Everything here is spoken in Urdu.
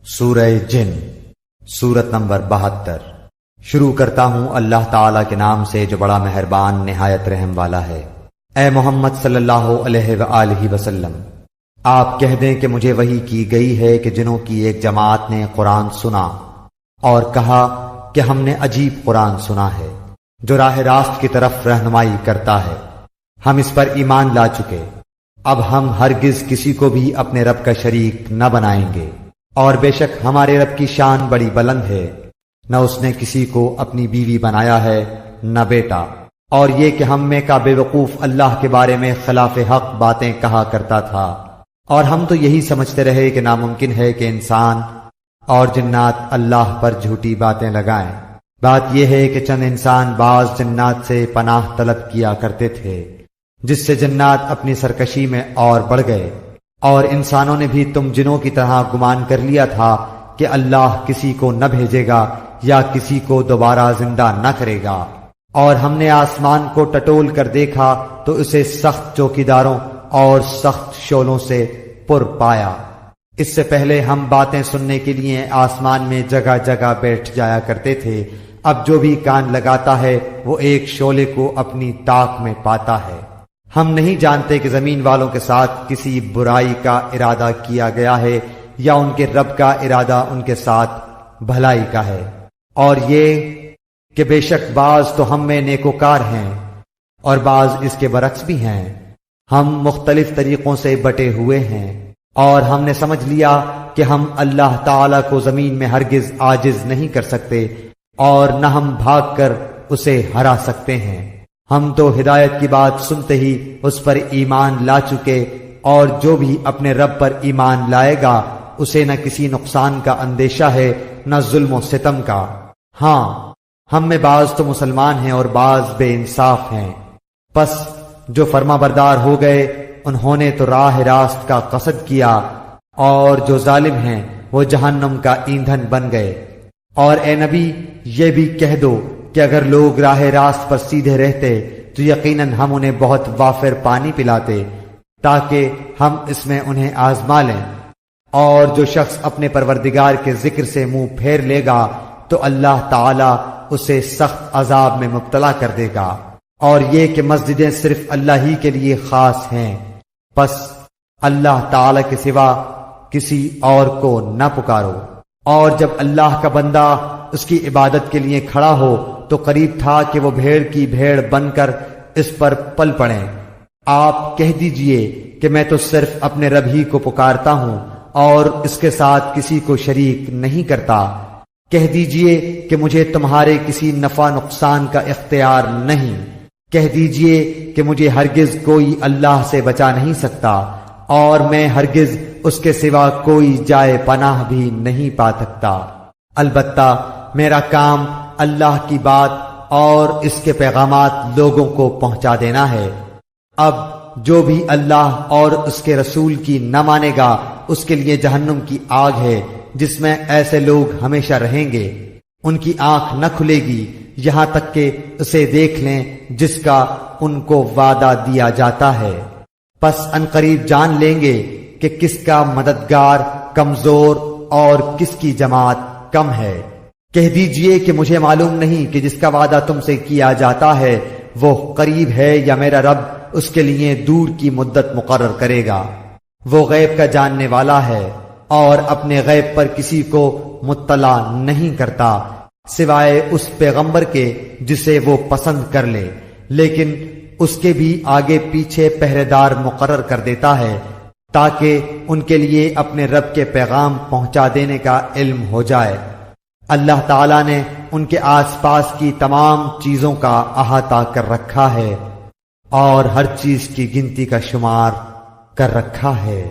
سورہ جن سورت نمبر 72۔ شروع کرتا ہوں اللہ تعالی کے نام سے جو بڑا مہربان نہایت رحم والا ہے۔ اے محمد صلی اللہ علیہ وآلہ وسلم، آپ کہہ دیں کہ مجھے وحی کی گئی ہے کہ جنوں کی ایک جماعت نے قرآن سنا اور کہا کہ ہم نے عجیب قرآن سنا ہے جو راہ راست کی طرف رہنمائی کرتا ہے، ہم اس پر ایمان لا چکے، اب ہم ہرگز کسی کو بھی اپنے رب کا شریک نہ بنائیں گے، اور بے شک ہمارے رب کی شان بڑی بلند ہے، نہ اس نے کسی کو اپنی بیوی بنایا ہے نہ بیٹا، اور یہ کہ ہم میں کا بے وقوف اللہ کے بارے میں خلاف حق باتیں کہا کرتا تھا، اور ہم تو یہی سمجھتے رہے کہ ناممکن ہے کہ انسان اور جنات اللہ پر جھوٹی باتیں لگائیں۔ بات یہ ہے کہ چند انسان بعض جنات سے پناہ طلب کیا کرتے تھے، جس سے جنات اپنی سرکشی میں اور بڑھ گئے، اور انسانوں نے بھی تم جنوں کی طرح گمان کر لیا تھا کہ اللہ کسی کو نہ بھیجے گا یا کسی کو دوبارہ زندہ نہ کرے گا، اور ہم نے آسمان کو ٹٹول کر دیکھا تو اسے سخت چوکیداروں اور سخت شعلوں سے پر پایا۔ اس سے پہلے ہم باتیں سننے کے لیے آسمان میں جگہ جگہ بیٹھ جایا کرتے تھے، اب جو بھی کان لگاتا ہے وہ ایک شعلے کو اپنی طاق میں پاتا ہے۔ ہم نہیں جانتے کہ زمین والوں کے ساتھ کسی برائی کا ارادہ کیا گیا ہے یا ان کے رب کا ارادہ ان کے ساتھ بھلائی کا ہے، اور یہ کہ بے شک بعض تو ہم میں نیکوکار ہیں اور بعض اس کے برعکس بھی ہیں، ہم مختلف طریقوں سے بٹے ہوئے ہیں، اور ہم نے سمجھ لیا کہ ہم اللہ تعالی کو زمین میں ہرگز عاجز نہیں کر سکتے اور نہ ہم بھاگ کر اسے ہرا سکتے ہیں۔ ہم تو ہدایت کی بات سنتے ہی اس پر ایمان لا چکے، اور جو بھی اپنے رب پر ایمان لائے گا اسے نہ کسی نقصان کا اندیشہ ہے نہ ظلم و ستم کا۔ ہاں، ہم میں بعض تو مسلمان ہیں اور بعض بے انصاف ہیں، پس جو فرما بردار ہو گئے انہوں نے تو راہ راست کا قصد کیا، اور جو ظالم ہیں وہ جہنم کا ایندھن بن گئے۔ اور اے نبی، یہ بھی کہہ دو کہ اگر لوگ راہ راست پر سیدھے رہتے تو یقیناً ہم انہیں بہت وافر پانی پلاتے تاکہ ہم اس میں انہیں آزما لیں، اور جو شخص اپنے پروردگار کے ذکر سے منہ پھیر لے گا تو اللہ تعالی اسے سخت عذاب میں مبتلا کر دے گا۔ اور یہ کہ مسجدیں صرف اللہ ہی کے لیے خاص ہیں، پس اللہ تعالی کے سوا کسی اور کو نہ پکارو۔ اور جب اللہ کا بندہ اس کی عبادت کے لیے کھڑا ہو تو قریب تھا کہ وہ بھیڑ کی بھیڑ بن کر اس پر پل پڑیں۔ آپ کہہ دیجئے کہ میں تو صرف اپنے رب ہی کو پکارتا ہوں اور اس کے ساتھ کسی کو شریک نہیں کرتا۔ کہہ دیجئے کہ مجھے تمہارے کسی نفع نقصان کا اختیار نہیں۔ کہہ دیجئے کہ مجھے ہرگز کوئی اللہ سے بچا نہیں سکتا، اور میں ہرگز اس کے سوا کوئی جائے پناہ بھی نہیں پا سکتا۔ البتہ میرا کام اللہ کی بات اور اس کے پیغامات لوگوں کو پہنچا دینا ہے۔ اب جو بھی اللہ اور اس کے رسول کی نہ مانے گا اس کے لیے جہنم کی آگ ہے، جس میں ایسے لوگ ہمیشہ رہیں گے، ان کی آنکھ نہ کھلے گی یہاں تک کہ اسے دیکھ لیں جس کا ان کو وعدہ دیا جاتا ہے، پس عنقریب جان لیں گے کہ کس کا مددگار کمزور اور کس کی جماعت کم ہے۔ کہہ دیجئے کہ مجھے معلوم نہیں کہ جس کا وعدہ تم سے کیا جاتا ہے وہ قریب ہے یا میرا رب اس کے لیے دور کی مدت مقرر کرے گا۔ وہ غیب کا جاننے والا ہے اور اپنے غیب پر کسی کو مطلع نہیں کرتا سوائے اس پیغمبر کے جسے وہ پسند کر لے، لیکن اس کے بھی آگے پیچھے پہرے دار مقرر کر دیتا ہے تاکہ ان کے لیے اپنے رب کے پیغام پہنچا دینے کا علم ہو جائے۔ اللہ تعالیٰ نے ان کے آس پاس کی تمام چیزوں کا احاطہ کر رکھا ہے اور ہر چیز کی گنتی کا شمار کر رکھا ہے۔